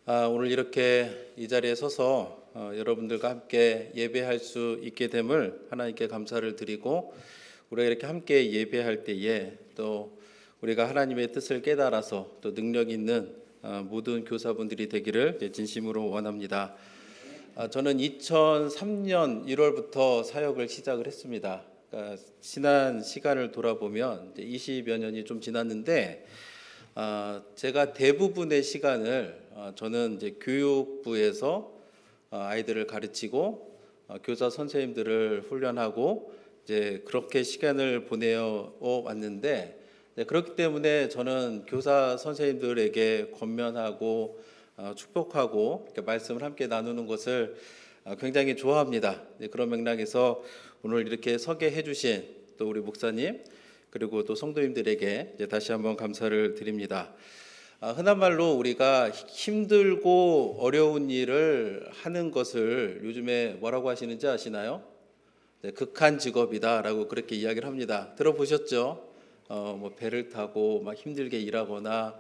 오늘 이렇게 이 자리에 서서 여러분들과 함께 예배할 수 있게 됨을 하나님께 감사를 드리고, 우리가 이렇게 함께 예배할 때에 또 우리가 하나님의 뜻을 깨달아서 또 능력 있는 모든 교사분들이 되기를 진심으로 원합니다. 저는 2003년 1월부터 사역을 시작을 했습니다. 그러니까 지난 시간을 돌아보면 20여 년이 좀 지났는데, 제가 대부분의 시간을 저는 이제 교육부에서 아이들을 가르치고 교사 선생님들을 훈련하고 이제 그렇게 시간을 보내어 왔는데, 그렇기 때문에 저는 교사 선생님들에게 권면하고 축복하고 이렇게 말씀을 함께 나누는 것을 굉장히 좋아합니다. 그런 맥락에서 오늘 이렇게 서게 해주신 또 우리 목사님 그리고 또 성도님들에게 이제 다시 한번 감사를 드립니다. 흔한 말로 우리가 힘들고 어려운 일을 하는 것을 요즘에 뭐라고 하시는지 아시나요? 극한 직업이다라고 그렇게 이야기를 합니다. 들어보셨죠? 뭐 배를 타고 막 힘들게 일하거나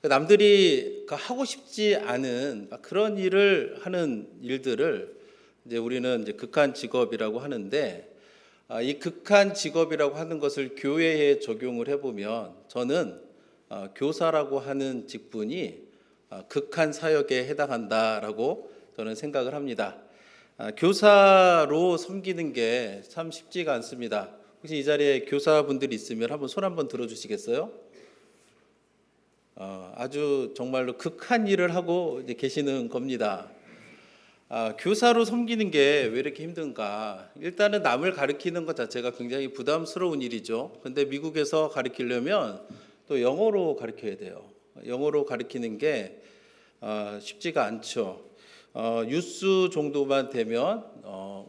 남들이 하고 싶지 않은 그런 일을 하는 일들을 이제 우리는 이제 극한 직업이라고 하는데, 이 극한 직업이라고 하는 것을 교회에 적용을 해보면 저는 교사라고 하는 직분이 극한 사역에 해당한다라고 저는 생각을 합니다. 교사로 섬기는 게 참 쉽지가 않습니다. 혹시 이 자리에 교사분들이 있으면 한번 손 한번 들어주시겠어요? 아주 정말로 극한 일을 하고 이제 계시는 겁니다. 교사로 섬기는 게 왜 이렇게 힘든가? 일단은 남을 가르치는 것 자체가 굉장히 부담스러운 일이죠. 근데 미국에서 가르치려면 또 영어로 가르쳐야 돼요. 영어로 가르치는 게 쉽지가 않죠. 뉴스 정도만 되면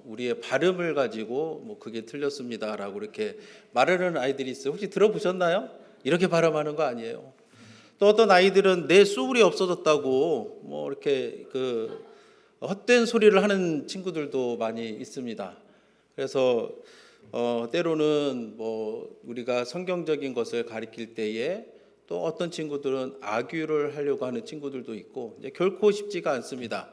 우리의 발음을 가지고 뭐 그게 틀렸습니다라고 이렇게 말하는 아이들이 있어요. 혹시 들어보셨나요? 이렇게 발음하는 거 아니에요. 또 어떤 아이들은 내 소울이 없어졌다고 뭐 이렇게 헛된 소리를 하는 친구들도 많이 있습니다. 그래서 때로는 뭐 우리가 성경적인 것을 가르칠 때에 또 어떤 친구들은 악유를 하려고 하는 친구들도 있고, 이제 결코 쉽지가 않습니다.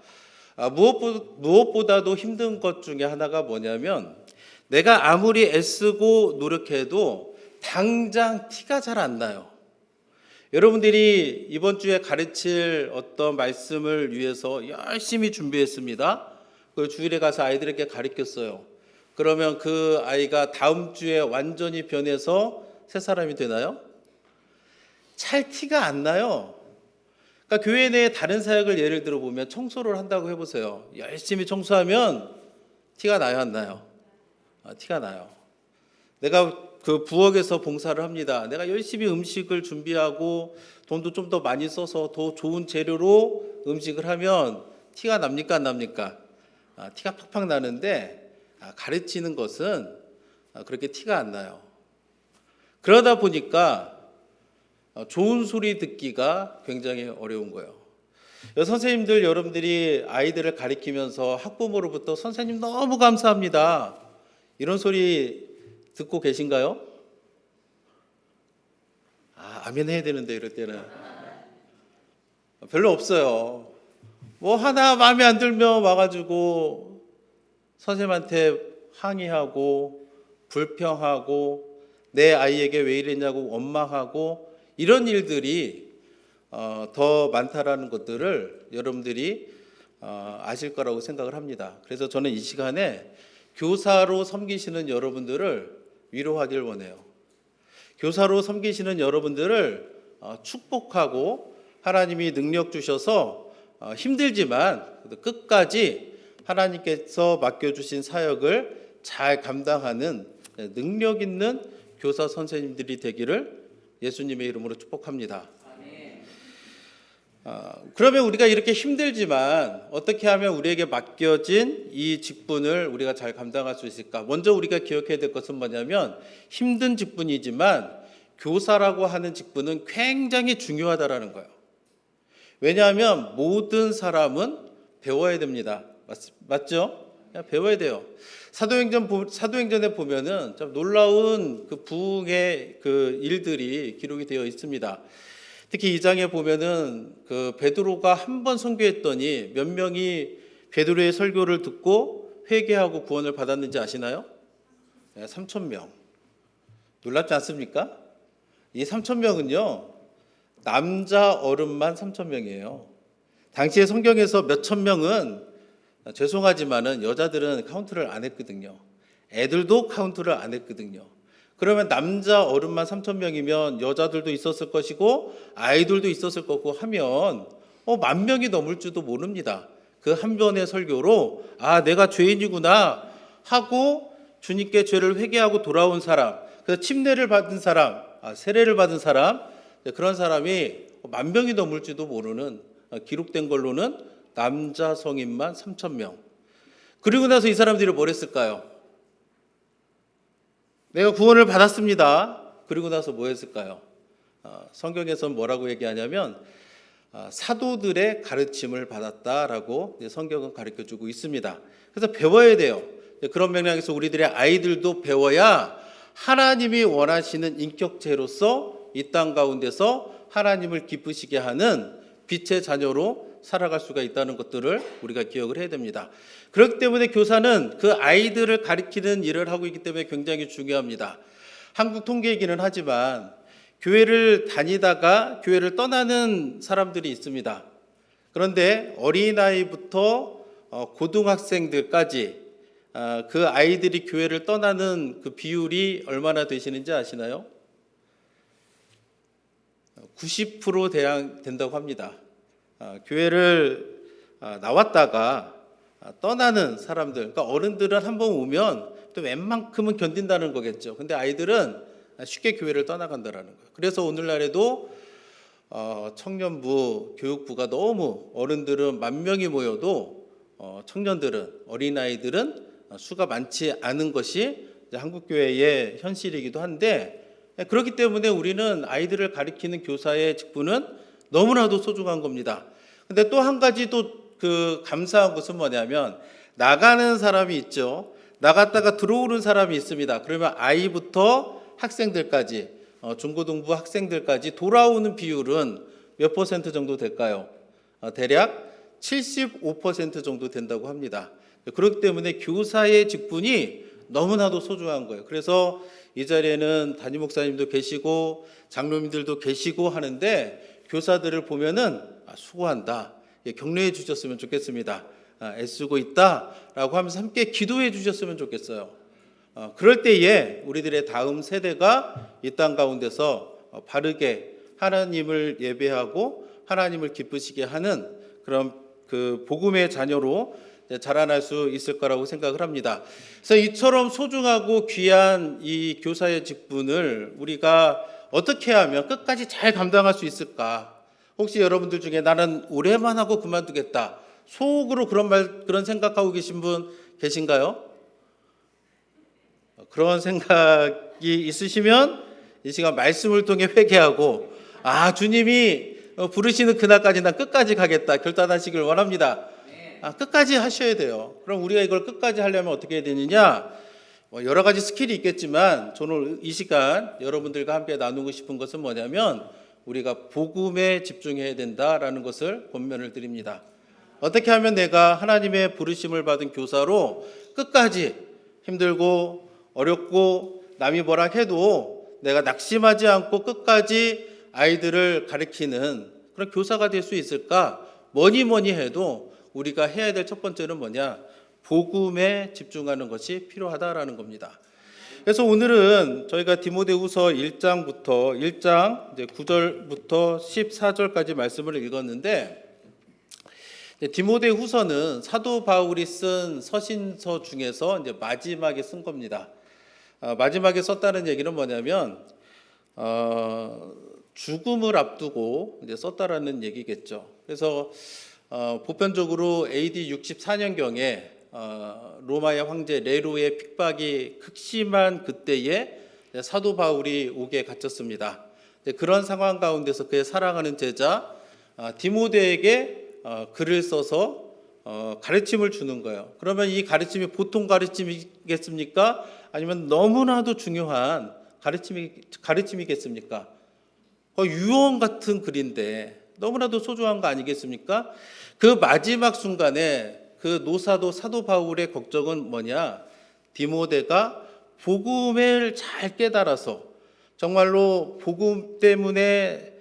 무엇보다도 힘든 것 중에 하나가 뭐냐면, 내가 아무리 애쓰고 노력해도 당장 티가 잘 안 나요. 여러분들이 이번 주에 가르칠 어떤 말씀을 위해서 열심히 준비했습니다. 그 주일에 가서 아이들에게 가르쳤어요. 그러면 그 아이가 다음 주에 완전히 변해서 새 사람이 되나요? 잘 티가 안 나요. 그러니까 교회 내에 다른 사역을 예를 들어 보면 청소를 한다고 해보세요. 열심히 청소하면 티가 나요, 안 나요? 티가 나요. 내가 그 부엌에서 봉사를 합니다. 내가 열심히 음식을 준비하고 돈도 좀 더 많이 써서 더 좋은 재료로 음식을 하면 티가 납니까, 안 납니까? 티가 팍팍 나는데 가르치는 것은 그렇게 티가 안 나요. 그러다 보니까 좋은 소리 듣기가 굉장히 어려운 거예요. 선생님들, 여러분들이 아이들을 가르치면서 학부모로부터 선생님 너무 감사합니다, 이런 소리 듣고 계신가요? 아멘 해야 되는데 이럴 때는 별로 없어요. 뭐 하나 마음에 안 들면 와가지고 선생님한테 항의하고 불평하고 내 아이에게 왜 이랬냐고 원망하고, 이런 일들이 더 많다라는 것들을 여러분들이 아실 거라고 생각을 합니다. 그래서 저는 이 시간에 교사로 섬기시는 여러분들을 위로하길 원해요. 교사로 섬기시는 여러분들을 축복하고, 하나님이 능력 주셔서 힘들지만 끝까지 하나님께서 맡겨주신 사역을 잘 감당하는 능력 있는 교사 선생님들이 되기를 예수님의 이름으로 축복합니다. 그러면 우리가 이렇게 힘들지만 어떻게 하면 우리에게 맡겨진 이 직분을 우리가 잘 감당할 수 있을까? 먼저 우리가 기억해야 될 것은 뭐냐면, 힘든 직분이지만 교사라고 하는 직분은 굉장히 중요하다라는 거예요. 왜냐하면 모든 사람은 배워야 됩니다. 맞죠? 배워야 돼요. 사도행전에 보면은 참 놀라운 그 부흥의 그 일들이 기록이 되어 있습니다. 특히 이 장에 보면은 그 베드로가 한 번 선교했더니 몇 명이 베드로의 설교를 듣고 회개하고 구원을 받았는지 아시나요? 3,000명. 놀랍지 않습니까? 이 3,000명은요, 남자 어른만 3,000명이에요. 당시에 성경에서 몇천 명은 죄송하지만은 여자들은 카운트를 안 했거든요. 애들도 카운트를 안 했거든요. 그러면 남자 어른만 3,000명이면 여자들도 있었을 것이고 아이들도 있었을 거고 하면 10,000명이 넘을지도 모릅니다. 그 한 번의 설교로 내가 죄인이구나 하고 주님께 죄를 회개하고 돌아온 사람, 그 침례를 받은 사람, 세례를 받은 사람, 그런 사람이 10,000명이 넘을지도 모르는, 기록된 걸로는 남자 성인만 3,000명. 그리고 나서 이 사람들이 뭘 했을까요? 내가 구원을 받았습니다. 그리고 나서 뭐 했을까요? 성경에서는 뭐라고 얘기하냐면 사도들의 가르침을 받았다라고 성경은 가르쳐주고 있습니다. 그래서 배워야 돼요. 그런 맥락에서 우리들의 아이들도 배워야 하나님이 원하시는 인격체로서 이 땅 가운데서 하나님을 기쁘시게 하는 빛의 자녀로 살아갈 수가 있다는 것들을 우리가 기억을 해야 됩니다. 그렇기 때문에 교사는 그 아이들을 가르치는 일을 하고 있기 때문에 굉장히 중요합니다. 한국 통계이기는 하지만 교회를 다니다가 교회를 떠나는 사람들이 있습니다. 그런데 어린아이부터 고등학생들까지 그 아이들이 교회를 떠나는 그 비율이 얼마나 되시는지 아시나요? 90% 대량 된다고 합니다. 교회를 나왔다가 떠나는 사람들, 그러니까 어른들은 한번 오면 또 웬만큼은 견딘다는 거겠죠. 근데 아이들은 쉽게 교회를 떠나간다는 거예요. 그래서 오늘날에도 청년부, 교육부가 너무 어른들은 10,000명이 모여도 청년들은, 어린아이들은 수가 많지 않은 것이 한국교회의 현실이기도 한데, 그렇기 때문에 우리는 아이들을 가르치는 교사의 직분은 너무나도 소중한 겁니다. 근데 또 한 가지 또 그 감사한 것은 뭐냐면 나가는 사람이 있죠. 나갔다가 들어오는 사람이 있습니다. 그러면 아이부터 학생들까지, 중고등부 학생들까지 돌아오는 비율은 몇 퍼센트 정도 될까요? 대략 75% 정도 된다고 합니다. 그렇기 때문에 교사의 직분이 너무나도 소중한 거예요. 그래서 이 자리에는 담임 목사님도 계시고 장로님들도 계시고 하는데 교사들을 보면은 수고한다, 격려해 주셨으면 좋겠습니다. 애쓰고 있다라고 하면서 함께 기도해 주셨으면 좋겠어요. 그럴 때에 우리들의 다음 세대가 이 땅 가운데서 바르게 하나님을 예배하고 하나님을 기쁘시게 하는 그런 그 복음의 자녀로 자라날 수 있을 거라고 생각을 합니다. 그래서 이처럼 소중하고 귀한 이 교사의 직분을 우리가 어떻게 하면 끝까지 잘 감당할 수 있을까? 혹시 여러분들 중에 나는 오래만 하고 그만두겠다, 속으로 그런 생각하고 계신 분 계신가요? 그런 생각이 있으시면 이 시간 말씀을 통해 회개하고 주님이 부르시는 그날까지 난 끝까지 가겠다 결단하시길 원합니다. 끝까지 하셔야 돼요. 그럼 우리가 이걸 끝까지 하려면 어떻게 해야 되느냐? 여러 가지 스킬이 있겠지만 저는 이 시간 여러분들과 함께 나누고 싶은 것은 뭐냐면 우리가 복음에 집중해야 된다라는 것을 권면을 드립니다. 어떻게 하면 내가 하나님의 부르심을 받은 교사로 끝까지 힘들고 어렵고 남이 뭐라 해도 내가 낙심하지 않고 끝까지 아이들을 가르치는 그런 교사가 될 수 있을까? 뭐니 해도 우리가 해야 될 첫 번째는 뭐냐? 복음에 집중하는 것이 필요하다라는 겁니다. 그래서 오늘은 저희가 디모데후서 1장 이제 9절부터 14절까지 말씀을 읽었는데, 디모데후서는 사도 바울이 쓴 서신서 중에서 이제 마지막에 쓴 겁니다. 마지막에 썼다는 얘기는 뭐냐면 죽음을 앞두고 이제 썼다라는 얘기겠죠. 그래서 보편적으로 AD 64년경에 로마의 황제 네로의 핍박이 극심한 그때에 사도 바울이 옥에 갇혔습니다. 그런 상황 가운데서 그의 사랑하는 제자 디모데에게 글을 써서 가르침을 주는 거예요. 그러면 이 가르침이 보통 가르침이겠습니까? 아니면 너무나도 중요한 가르침이겠습니까? 유언 같은 글인데 너무나도 소중한 거 아니겠습니까? 그 마지막 순간에 그 노사도 사도 바울의 걱정은 뭐냐? 디모데가 복음을 잘 깨달아서 정말로 복음 때문에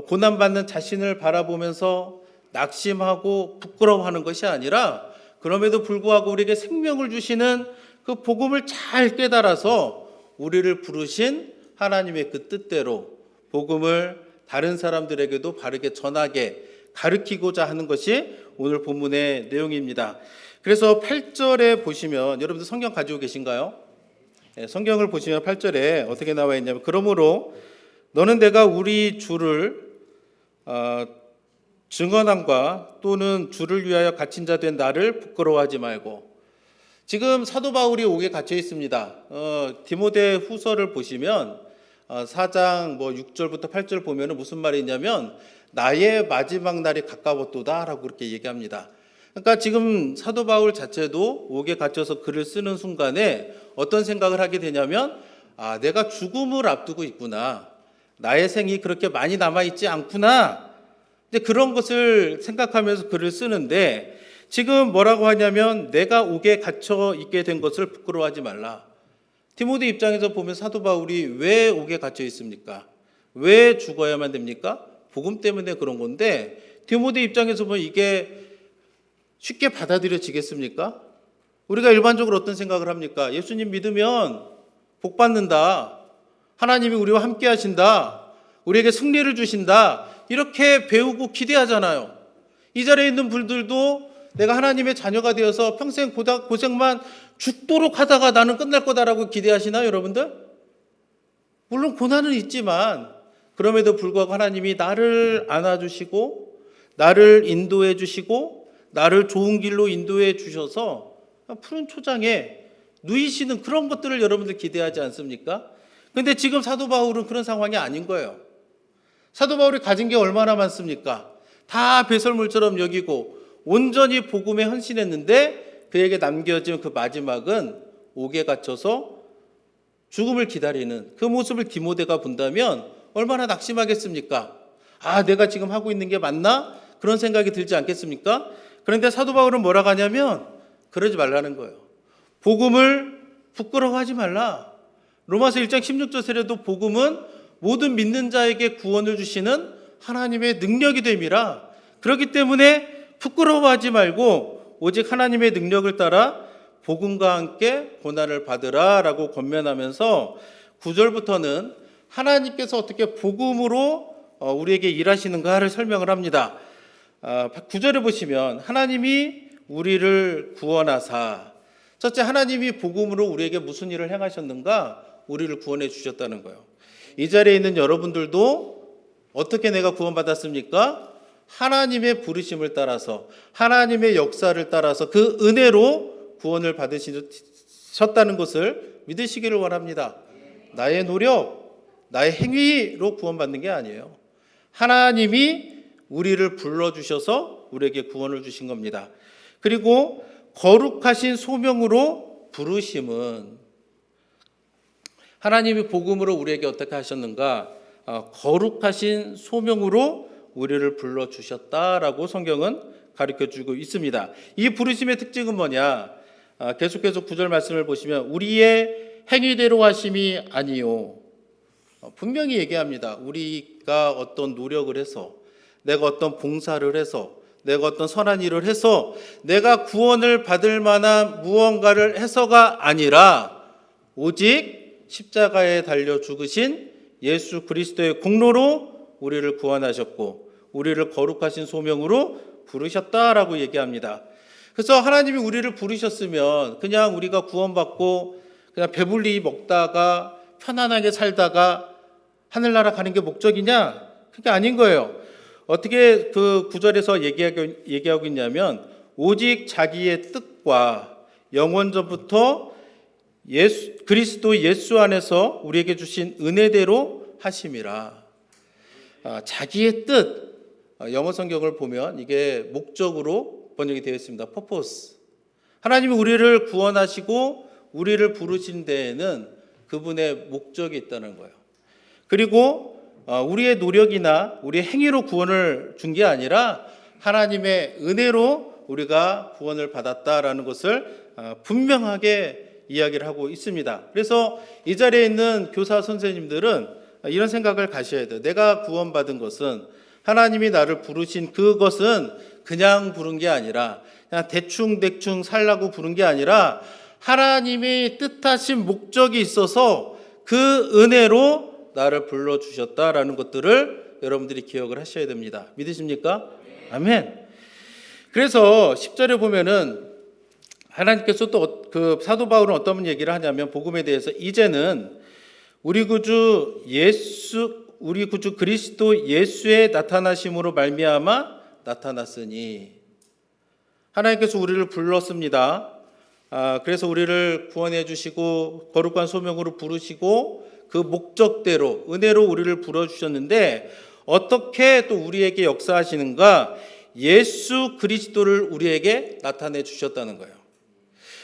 고난받는 자신을 바라보면서 낙심하고 부끄러워하는 것이 아니라 그럼에도 불구하고 우리에게 생명을 주시는 그 복음을 잘 깨달아서 우리를 부르신 하나님의 그 뜻대로 복음을 다른 사람들에게도 바르게 전하게 가르치고자 하는 것이 오늘 본문의 내용입니다. 그래서 8절에 보시면 여러분들 성경 가지고 계신가요? 성경을 보시면 8절에 어떻게 나와 있냐면 그러므로 너는 내가 우리 주를 증언함과 또는 주를 위하여 갇힌 자 된 나를 부끄러워하지 말고 지금 사도 바울이 옥에 갇혀 있습니다. 디모데 후서를 보시면 4장 6절부터 8절 보면 무슨 말이 있냐면 나의 마지막 날이 가까웠도다 라고 그렇게 얘기합니다. 그러니까 지금 사도 바울 자체도 옥에 갇혀서 글을 쓰는 순간에 어떤 생각을 하게 되냐면 내가 죽음을 앞두고 있구나. 나의 생이 그렇게 많이 남아있지 않구나. 이제 그런 것을 생각하면서 글을 쓰는데 지금 뭐라고 하냐면 내가 옥에 갇혀 있게 된 것을 부끄러워하지 말라. 디모데 입장에서 보면 사도 바울이 왜 옥에 갇혀 있습니까? 왜 죽어야만 됩니까? 복음 때문에 그런 건데 디모데 입장에서 보면 이게 쉽게 받아들여지겠습니까? 우리가 일반적으로 어떤 생각을 합니까? 예수님 믿으면 복 받는다. 하나님이 우리와 함께 하신다. 우리에게 승리를 주신다. 이렇게 배우고 기대하잖아요. 이 자리에 있는 분들도 내가 하나님의 자녀가 되어서 평생 고생만 죽도록 하다가 나는 끝날 거다라고 기대하시나요, 여러분들? 물론 고난은 있지만 그럼에도 불구하고 하나님이 나를 안아주시고 나를 인도해 주시고 나를 좋은 길로 인도해 주셔서 푸른 초장에 누이시는 그런 것들을 여러분들 기대하지 않습니까? 근데 지금 사도 바울은 그런 상황이 아닌 거예요. 사도 바울이 가진 게 얼마나 많습니까? 다 배설물처럼 여기고 온전히 복음에 헌신했는데 그에게 남겨진 그 마지막은 옥에 갇혀서 죽음을 기다리는 그 모습을 디모데가 본다면 얼마나 낙심하겠습니까? 내가 지금 하고 있는 게 맞나? 그런 생각이 들지 않겠습니까? 그런데 사도 바울은 뭐라고 하냐면 그러지 말라는 거예요. 복음을 부끄러워하지 말라. 로마서 1장 16절에도 복음은 모든 믿는 자에게 구원을 주시는 하나님의 능력이 됨이라. 그렇기 때문에 부끄러워하지 말고 오직 하나님의 능력을 따라 복음과 함께 고난을 받으라 라고 권면하면서 9절부터는 하나님께서 어떻게 복음으로 우리에게 일하시는가를 설명을 합니다. 9절에 보시면 하나님이 우리를 구원하사 첫째 하나님이 복음으로 우리에게 무슨 일을 행하셨는가? 우리를 구원해 주셨다는 거예요. 이 자리에 있는 여러분들도 어떻게 내가 구원받았습니까? 하나님의 부르심을 따라서 하나님의 역사를 따라서 그 은혜로 구원을 받으셨다는 것을 믿으시기를 원합니다. 나의 노력, 나의 행위로 구원받는 게 아니에요. 하나님이 우리를 불러주셔서 우리에게 구원을 주신 겁니다. 그리고 거룩하신 소명으로 부르심은 하나님이 복음으로 우리에게 어떻게 하셨는가? 거룩하신 소명으로 우리를 불러주셨다라고 성경은 가르쳐주고 있습니다. 이 부르심의 특징은 뭐냐? 계속해서 9절 말씀을 보시면 우리의 행위대로 하심이 아니요. 분명히 얘기합니다. 우리가 어떤 노력을 해서 내가 어떤 봉사를 해서 내가 어떤 선한 일을 해서 내가 구원을 받을 만한 무언가를 해서가 아니라 오직 십자가에 달려 죽으신 예수 그리스도의 공로로 우리를 구원하셨고 우리를 거룩하신 소명으로 부르셨다라고 얘기합니다. 그래서 하나님이 우리를 부르셨으면 그냥 우리가 구원받고 그냥 배불리 먹다가 편안하게 살다가 하늘나라 가는 게 목적이냐? 그게 아닌 거예요. 어떻게 그 9절에서 얘기하고 있냐면 오직 자기의 뜻과 영원전부터 그리스도 예수 안에서 우리에게 주신 은혜대로 하심이라. 자기의 뜻, 영어 성경을 보면 이게 목적으로 번역이 되어 있습니다. purpose. 하나님이 우리를 구원하시고 우리를 부르신 데에는 그분의 목적이 있다는 거예요. 그리고 우리의 노력이나 우리의 행위로 구원을 준 게 아니라 하나님의 은혜로 우리가 구원을 받았다라는 것을 분명하게 이야기를 하고 있습니다. 그래서 이 자리에 있는 교사 선생님들은 이런 생각을 가셔야 돼요. 내가 구원받은 것은 하나님이 나를 부르신 그것은 그냥 부른 게 아니라 그냥 대충 살라고 부른 게 아니라 하나님이 뜻하신 목적이 있어서 그 은혜로 나를 불러주셨다라는 것들을 여러분들이 기억을 하셔야 됩니다. 믿으십니까? 아멘. 그래서 10절에 보면은 하나님께서 또 그 사도 바울은 어떤 얘기를 하냐면 복음에 대해서 이제는 우리 구주 그리스도 예수의 나타나심으로 말미암아 나타났으니 하나님께서 우리를 불렀습니다. 그래서 우리를 구원해 주시고 거룩한 소명으로 부르시고 그 목적대로 은혜로 우리를 불러주셨는데 어떻게 또 우리에게 역사하시는가? 예수 그리스도를 우리에게 나타내 주셨다는 거예요.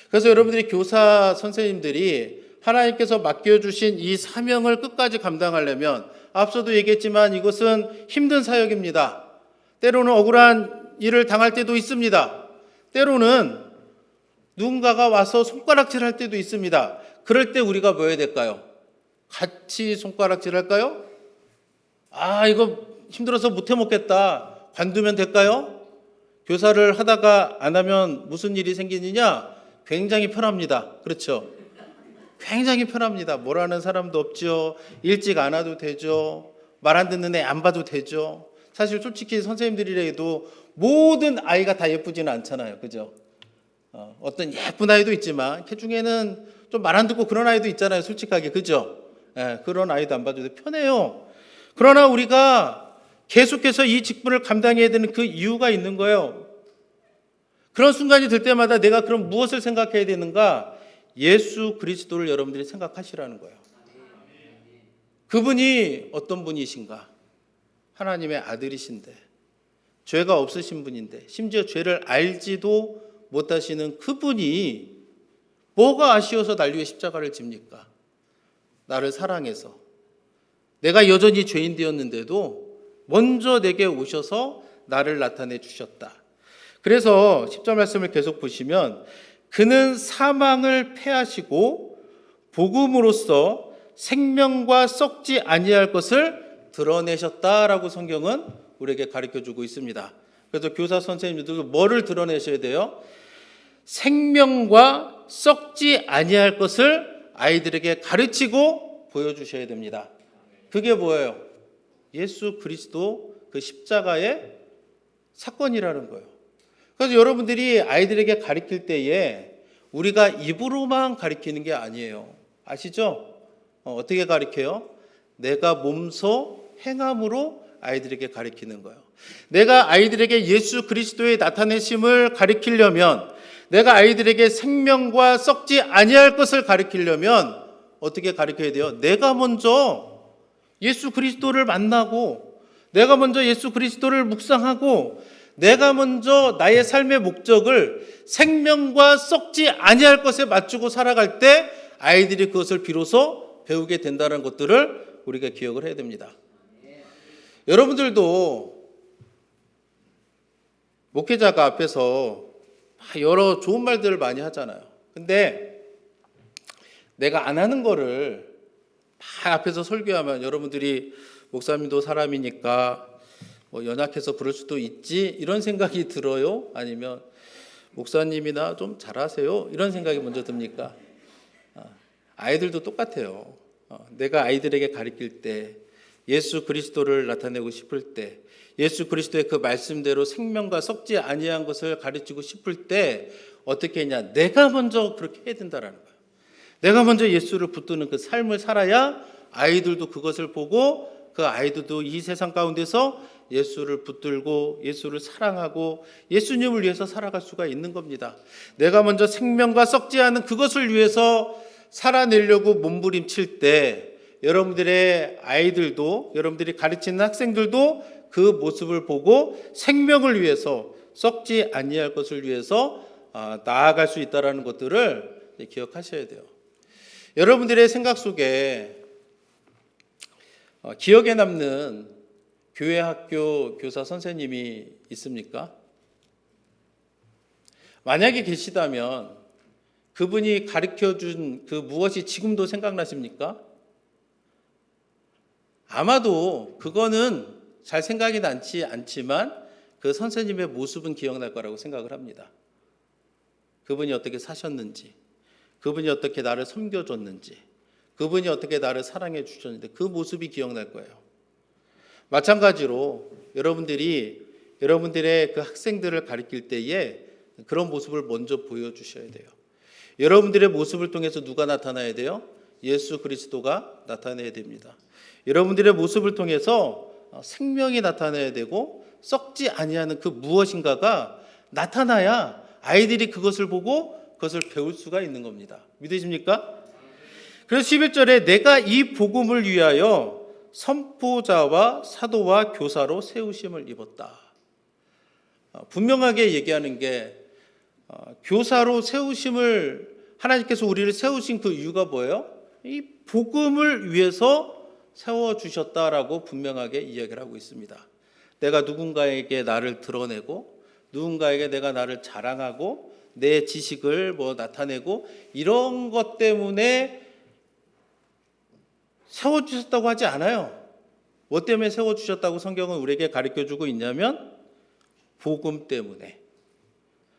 그래서 여러분들이 교사 선생님들이 하나님께서 맡겨주신 이 사명을 끝까지 감당하려면 앞서도 얘기했지만 이것은 힘든 사역입니다. 때로는 억울한 일을 당할 때도 있습니다. 때로는 누군가가 와서 손가락질할 때도 있습니다. 그럴 때 우리가 뭐 해야 될까요? 같이 손가락질할까요? 이거 힘들어서 못 해먹겠다. 관두면 될까요? 교사를 하다가 안 하면 무슨 일이 생기느냐? 굉장히 편합니다. 그렇죠? 굉장히 편합니다. 뭐라는 사람도 없죠. 일찍 안 와도 되죠. 말 안 듣는 애 안 봐도 되죠. 사실 솔직히 선생님들이라도 모든 아이가 다 예쁘지는 않잖아요. 그죠? 어떤 예쁜 아이도 있지만 그 중에는 좀 말 안 듣고 그런 아이도 있잖아요. 솔직하게. 그죠? 그런 아이도 안 봐도 편해요. 그러나 우리가 계속해서 이 직분을 감당해야 되는 그 이유가 있는 거예요. 그런 순간이 들 때마다 내가 그럼 무엇을 생각해야 되는가? 예수 그리스도를 여러분들이 생각하시라는 거예요. 그분이 어떤 분이신가? 하나님의 아들이신데 죄가 없으신 분인데 심지어 죄를 알지도 못하시는 그분이 뭐가 아쉬워서 날 위해 십자가를 집니까? 나를 사랑해서 내가 여전히 죄인 되었는데도 먼저 내게 오셔서 나를 나타내 주셨다. 그래서 10절 말씀을 계속 보시면 그는 사망을 패하시고 복음으로써 생명과 썩지 아니할 것을 드러내셨다라고 성경은 우리에게 가르쳐주고 있습니다. 그래서 교사 선생님들도 뭐를 드러내셔야 돼요? 생명과 썩지 아니할 것을 아이들에게 가르치고 보여주셔야 됩니다. 그게 뭐예요? 예수 그리스도 그 십자가의 사건이라는 거예요. 그래서 여러분들이 아이들에게 가르칠 때에 우리가 입으로만 가르치는 게 아니에요. 아시죠? 어떻게 가르쳐요? 내가 몸소 행함으로 아이들에게 가르치는 거예요. 내가 아이들에게 예수 그리스도의 나타내심을 가르치려면 내가 아이들에게 생명과 썩지 아니할 것을 가르치려면 어떻게 가르쳐야 돼요? 내가 먼저 예수 그리스도를 만나고 내가 먼저 예수 그리스도를 묵상하고 내가 먼저 나의 삶의 목적을 생명과 썩지 아니할 것에 맞추고 살아갈 때 아이들이 그것을 비로소 배우게 된다는 것들을 우리가 기억을 해야 됩니다. 여러분들도 목회자가 앞에서 여러 좋은 말들을 많이 하잖아요. 근데 내가 안 하는 거를 앞에서 설교하면 여러분들이 목사님도 사람이니까 연약해서 그럴 수도 있지 이런 생각이 들어요? 아니면 목사님이나 좀 잘하세요? 이런 생각이 먼저 듭니까? 아이들도 똑같아요. 내가 아이들에게 가르칠 때 예수 그리스도를 나타내고 싶을 때 예수 그리스도의 그 말씀대로 생명과 썩지 아니한 것을 가르치고 싶을 때 어떻게 했냐? 내가 먼저 그렇게 해야 된다라는 거예요. 내가 먼저 예수를 붙드는 그 삶을 살아야 아이들도 그것을 보고 그 아이들도 이 세상 가운데서 예수를 붙들고 예수를 사랑하고 예수님을 위해서 살아갈 수가 있는 겁니다. 내가 먼저 생명과 썩지 않은 그것을 위해서 살아내려고 몸부림칠 때 여러분들의 아이들도 여러분들이 가르치는 학생들도 그 모습을 보고 생명을 위해서 썩지 아니할 것을 위해서 나아갈 수 있다는 것들을 기억하셔야 돼요. 여러분들의 생각 속에 기억에 남는 교회 학교 교사 선생님이 있습니까? 만약에 계시다면 그분이 가르쳐준 그 무엇이 지금도 생각나십니까? 아마도 그거는 잘 생각이 나지 않지만 그 선생님의 모습은 기억날 거라고 생각을 합니다. 그분이 어떻게 사셨는지, 그분이 어떻게 나를 섬겨줬는지, 그분이 어떻게 나를 사랑해 주셨는지 그 모습이 기억날 거예요. 마찬가지로 여러분들의 그 학생들을 가르칠 때에 그런 모습을 먼저 보여주셔야 돼요. 여러분들의 모습을 통해서 누가 나타나야 돼요? 예수 그리스도가 나타나야 됩니다. 여러분들의 모습을 통해서 생명이 나타나야 되고 썩지 아니하는 그 무엇인가가 나타나야 아이들이 그것을 보고 그것을 배울 수가 있는 겁니다. 믿으십니까? 그래서 11절에 내가 이 복음을 위하여 선포자와 사도와 교사로 세우심을 입었다. 분명하게 얘기하는 게 교사로 세우심을 하나님께서 우리를 세우신 그 이유가 뭐예요? 이 복음을 위해서 세워주셨다라고 분명하게 이야기를 하고 있습니다. 내가 누군가에게 나를 드러내고 누군가에게 내가 나를 자랑하고 내 지식을 나타내고 이런 것 때문에 세워주셨다고 하지 않아요. 뭐 때문에 세워주셨다고 성경은 우리에게 가르쳐주고 있냐면 복음 때문에.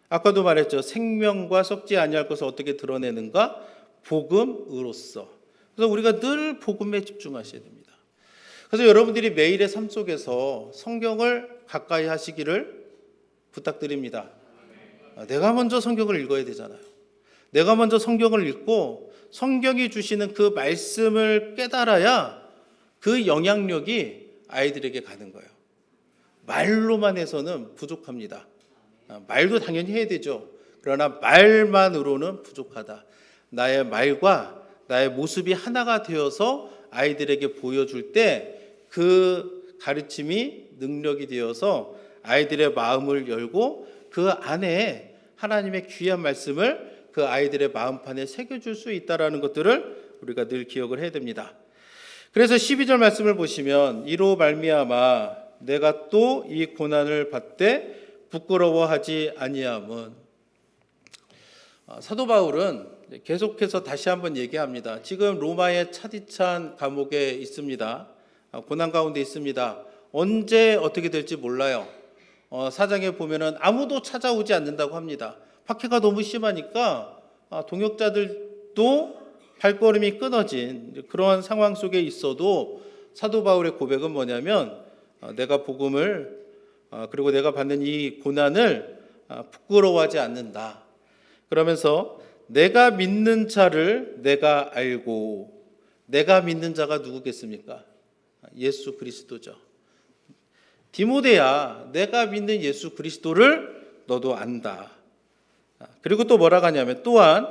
아까도 말했죠. 생명과 썩지 아니할 것을 어떻게 드러내는가? 복음으로써. 그래서 우리가 늘 복음에 집중하셔야 됩니다. 그래서 여러분들이 매일의 삶 속에서 성경을 가까이 하시기를 부탁드립니다. 내가 먼저 성경을 읽어야 되잖아요. 내가 먼저 성경을 읽고 성경이 주시는 그 말씀을 깨달아야 그 영향력이 아이들에게 가는 거예요. 말로만 해서는 부족합니다. 말도 당연히 해야 되죠. 그러나 말만으로는 부족하다. 나의 말과 나의 모습이 하나가 되어서 아이들에게 보여줄 때 그 가르침이 능력이 되어서 아이들의 마음을 열고 그 안에 하나님의 귀한 말씀을 그 아이들의 마음판에 새겨줄 수 있다는 것들을 우리가 늘 기억을 해야 됩니다. 그래서 12절 말씀을 보시면 이로 말미암아 내가 또 이 고난을 받되 부끄러워하지 아니함은, 사도 바울은 계속해서 다시 한번 얘기합니다. 지금 로마의 차디찬 감옥에 있습니다. 고난 가운데 있습니다. 언제 어떻게 될지 몰라요. 사장에 보면은 아무도 찾아오지 않는다고 합니다. 박해가 너무 심하니까 동역자들도 발걸음이 끊어진 그런 상황 속에 있어도 사도 바울의 고백은 뭐냐면 내가 복음을 그리고 내가 받는 이 고난을 부끄러워하지 않는다. 그러면서 내가 믿는 자를 내가 알고, 내가 믿는 자가 누구겠습니까? 예수 그리스도죠. 디모데야, 내가 믿는 예수 그리스도를 너도 안다. 그리고 또 뭐라고 하냐면 또한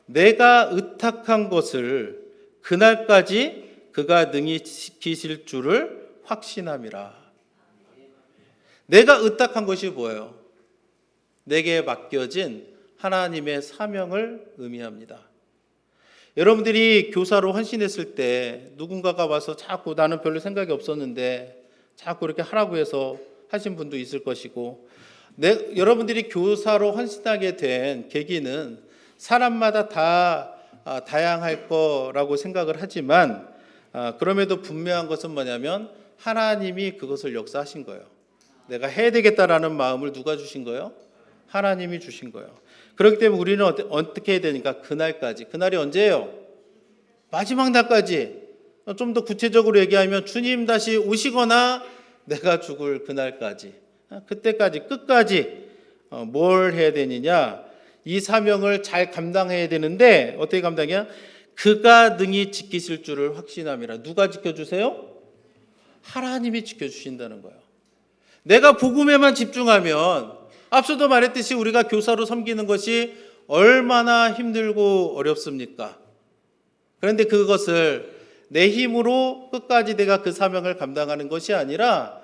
내가 의탁한 것을 그날까지 그가 능히 지키실 줄을 확신함이라. 내가 의탁한 것이 뭐예요? 내게 맡겨진 하나님의 사명을 의미합니다. 여러분들이 교사로 헌신했을 때 누군가가 와서 자꾸 나는 별로 생각이 없었는데 자꾸 이렇게 하라고 해서 하신 분도 있을 것이고, 여러분들이 교사로 헌신하게 된 계기는 사람마다 다 다양할 거라고 생각을 하지만 그럼에도 분명한 것은 뭐냐면 하나님이 그것을 역사하신 거예요. 내가 해야 되겠다라는 마음을 누가 주신 거예요? 하나님이 주신 거예요. 그렇기 때문에 우리는 어떻게 해야 되니까 그날까지. 그날이 언제예요? 마지막 날까지. 좀 더 구체적으로 얘기하면 주님 다시 오시거나 내가 죽을 그날까지. 그때까지 끝까지 뭘 해야 되느냐? 이 사명을 잘 감당해야 되는데 어떻게 감당해야? 그가 능히 지키실 줄을 확신함이라. 누가 지켜주세요? 하나님이 지켜주신다는 거예요. 내가 복음에만 집중하면 앞서도 말했듯이 우리가 교사로 섬기는 것이 얼마나 힘들고 어렵습니까? 그런데 그것을 내 힘으로 끝까지 내가 그 사명을 감당하는 것이 아니라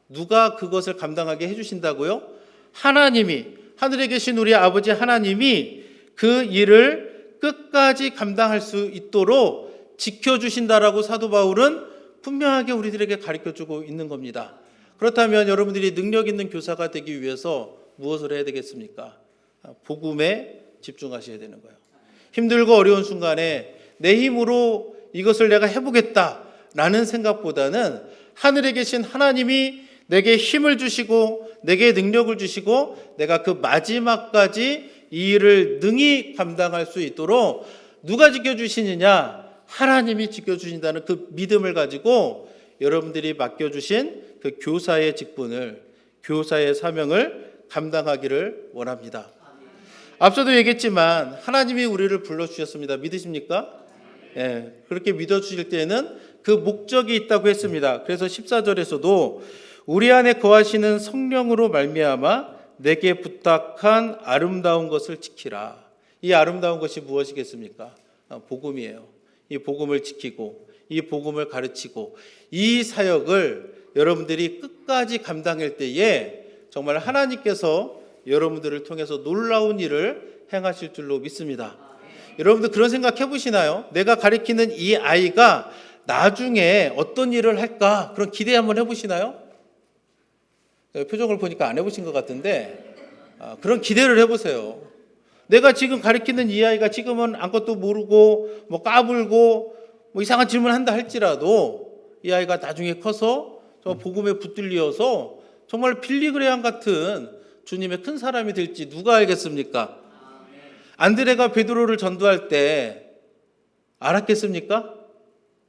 누가 그것을 감당하게 해주신다고요? 하나님이, 하늘에 계신 우리 아버지 하나님이 그 일을 끝까지 감당할 수 있도록 지켜주신다라고 사도 바울은 분명하게 우리들에게 가르쳐주고 있는 겁니다. 그렇다면 여러분들이 능력 있는 교사가 되기 위해서 무엇을 해야 되겠습니까? 복음에 집중하셔야 되는 거예요. 힘들고 어려운 순간에 내 힘으로 이것을 내가 해보겠다라는 생각보다는 하늘에 계신 하나님이 내게 힘을 주시고 내게 능력을 주시고 내가 그 마지막까지 이 일을 능히 감당할 수 있도록 누가 지켜주시느냐? 하나님이 지켜주신다는 그 믿음을 가지고 여러분들이 맡겨주신 그 교사의 직분을, 교사의 사명을 감당하기를 원합니다. 앞서도 얘기했지만 하나님이 우리를 불러주셨습니다. 믿으십니까? 예, 그렇게 믿어주실 때는 그 목적이 있다고 했습니다. 그래서 14절에서도 우리 안에 거하시는 성령으로 말미암아 내게 부탁한 아름다운 것을 지키라. 이 아름다운 것이 무엇이겠습니까? 복음이에요. 이 복음을 지키고 이 복음을 가르치고 이 사역을 여러분들이 끝까지 감당할 때에 정말 하나님께서 여러분들을 통해서 놀라운 일을 행하실 줄로 믿습니다. 여러분들 그런 생각 해보시나요? 내가 가르치는 이 아이가 나중에 어떤 일을 할까? 그런 기대 한번 해보시나요? 표정을 보니까 안 해보신 것 같은데 그런 기대를 해보세요. 내가 지금 가르치는 이 아이가 지금은 아무것도 모르고 뭐 까불고 뭐 이상한 질문한다 할지라도 이 아이가 나중에 커서 정말 복음에 붙들려서 정말 빌리그레암 같은 주님의 큰 사람이 될지 누가 알겠습니까? 안드레가 베드로를 전도할 때 알았겠습니까?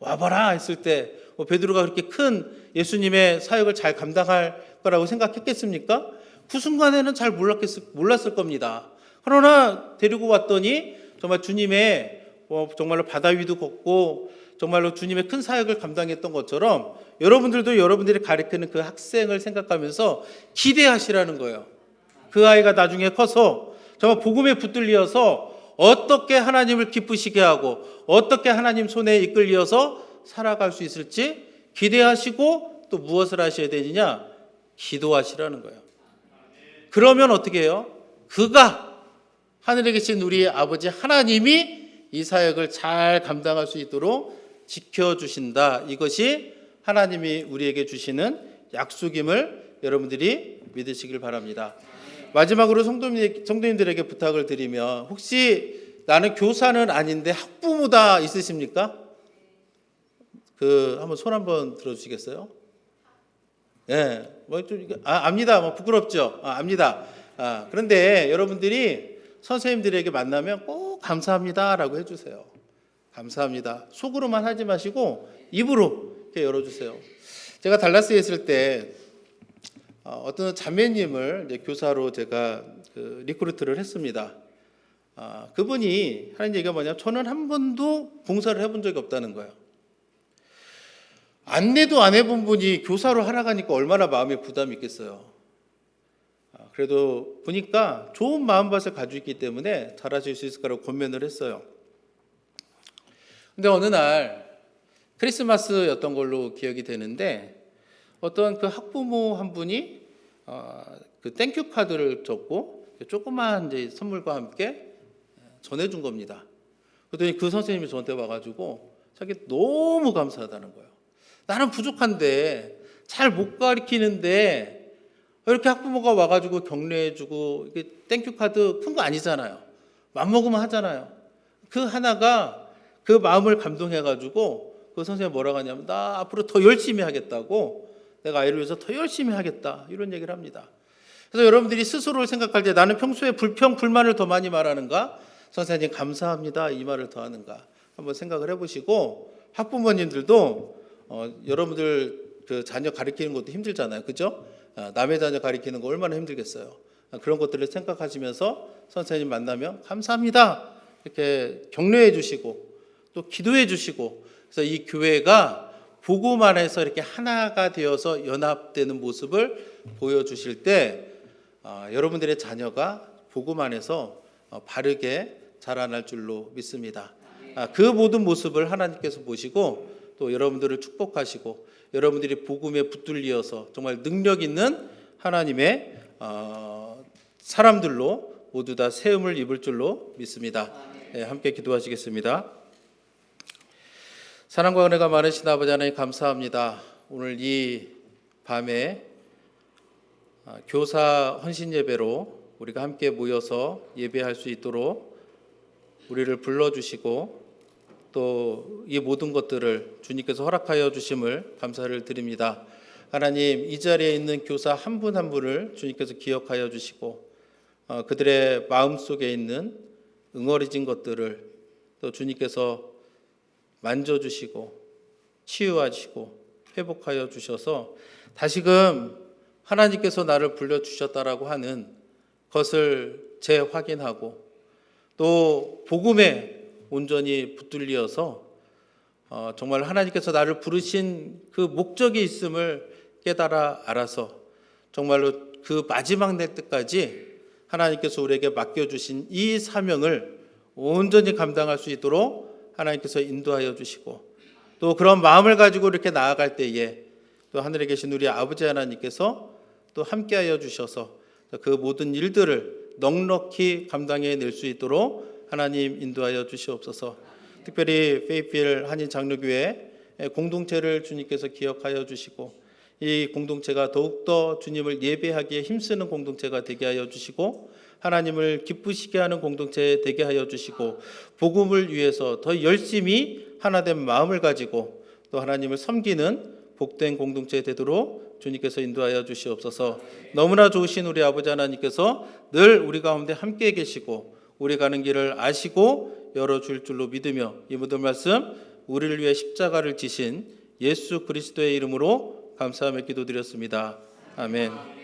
와봐라 했을 때 베드로가 그렇게 큰 예수님의 사역을 잘 감당할 거라고 생각했겠습니까? 그 순간에는 잘 몰랐을 겁니다. 그러나 데리고 왔더니 정말 주님의 정말로 바다 위도 걷고 정말로 주님의 큰 사역을 감당했던 것처럼 여러분들도 여러분들이 가르치는 그 학생을 생각하면서 기대하시라는 거예요. 그 아이가 나중에 커서 정말 복음에 붙들려서 어떻게 하나님을 기쁘시게 하고 어떻게 하나님 손에 이끌려서 살아갈 수 있을지 기대하시고 또 무엇을 하셔야 되느냐? 기도하시라는 거예요. 그러면 어떻게 해요? 그가 하늘에 계신 우리 아버지 하나님이 이 사역을 잘 감당할 수 있도록 지켜주신다. 이것이 하나님이 우리에게 주시는 약속임을 여러분들이 믿으시길 바랍니다. 마지막으로 성도님들에게 부탁을 드리면 혹시 나는 교사는 아닌데 학부모다 있으십니까? 한번 손 한번 들어주시겠어요? 예, 압니다. 부끄럽죠? 압니다. 그런데 여러분들이 선생님들에게 만나면 꼭 감사합니다라고 해주세요. 감사합니다. 속으로만 하지 마시고 입으로 이렇게 열어주세요. 제가 달라스에 있을 때 어떤 자매님을 이제 교사로 제가 리크루트를 했습니다. 그분이 하는 얘기가 뭐냐면 저는 한 번도 봉사를 해본 적이 없다는 거예요. 안내도 안 해본 분이 교사로 하러 가니까 얼마나 마음에 부담이 있겠어요. 그래도 보니까 좋은 마음밭을 가지고 있기 때문에 잘하실 수 있을 거라고 권면을 했어요. 근데 어느 날 크리스마스였던 걸로 기억이 되는데 어떤 그 학부모 한 분이 그 땡큐 카드를 줬고 조그마한 이제 선물과 함께 전해준 겁니다. 그랬더니 그 선생님이 저한테 와가지고 자기 너무 감사하다는 거예요. 나는 부족한데 잘 못 가르치는데 이렇게 학부모가 와가지고 격려해주고 이게 땡큐 카드 큰 거 아니잖아요. 맘먹으면 하잖아요. 그 하나가 그 마음을 감동해가지고 그 선생님이 뭐라고 하냐면 나 앞으로 더 열심히 하겠다고 내가 아이를 위해서 더 열심히 하겠다 이런 얘기를 합니다. 그래서 여러분들이 스스로를 생각할 때 나는 평소에 불평 불만을 더 많이 말하는가 선생님 감사합니다 이 말을 더 하는가 한번 생각을 해보시고 학부모님들도 여러분들 그 자녀 가르치는 것도 힘들잖아요. 그죠? 남의 자녀 가르치는 거 얼마나 힘들겠어요. 그런 것들을 생각하시면서 선생님 만나면 감사합니다 이렇게 격려해 주시고 또 기도해 주시고 그래서 이 교회가 복음 안에서 이렇게 하나가 되어서 연합되는 모습을 보여주실 때 여러분들의 자녀가 복음 안에서 바르게 자라날 줄로 믿습니다. 그 모든 모습을 하나님께서 보시고 또 여러분들을 축복하시고 여러분들이 복음에 붙들려서 정말 능력 있는 하나님의 사람들로 모두 다 세움을 입을 줄로 믿습니다. 네, 함께 기도하시겠습니다. 사랑과 은혜가 많으신 아버지 하나님 감사합니다. 오늘 이 밤에 교사 헌신 예배로 우리가 함께 모여서 예배할 수 있도록 우리를 불러주시고 또 이 모든 것들을 주님께서 허락하여 주심을 감사를 드립니다. 하나님, 이 자리에 있는 교사 한 분 한 분을 주님께서 기억하여 주시고 그들의 마음속에 있는 응어리진 것들을 또 주님께서 만져주시고 치유하시고 회복하여 주셔서 다시금 하나님께서 나를 불러주셨다라고 하는 것을 재확인하고 또 복음에 온전히 붙들려서 정말 하나님께서 나를 부르신 그 목적이 있음을 깨달아 알아서 정말로 그 마지막 날 때까지 하나님께서 우리에게 맡겨주신 이 사명을 온전히 감당할 수 있도록 하나님께서 인도하여 주시고 또 그런 마음을 가지고 이렇게 나아갈 때에 또 하늘에 계신 우리 아버지 하나님께서 또 함께하여 주셔서 그 모든 일들을 넉넉히 감당해 낼 수 있도록 하나님 인도하여 주시옵소서. 특별히 페이필 한인 장로교회 공동체를 주님께서 기억하여 주시고 이 공동체가 더욱더 주님을 예배하기에 힘쓰는 공동체가 되게 하여 주시고 하나님을 기쁘시게 하는 공동체 되게 하여 주시고 복음을 위해서 더 열심히 하나된 마음을 가지고 또 하나님을 섬기는 복된 공동체 되도록 주님께서 인도하여 주시옵소서. 너무나 좋으신 우리 아버지 하나님께서 늘 우리 가운데 함께 계시고 우리 가는 길을 아시고 열어줄 줄로 믿으며 이 모든 말씀 우리를 위해 십자가를 지신 예수 그리스도의 이름으로 감사하며 기도드렸습니다. 아멘.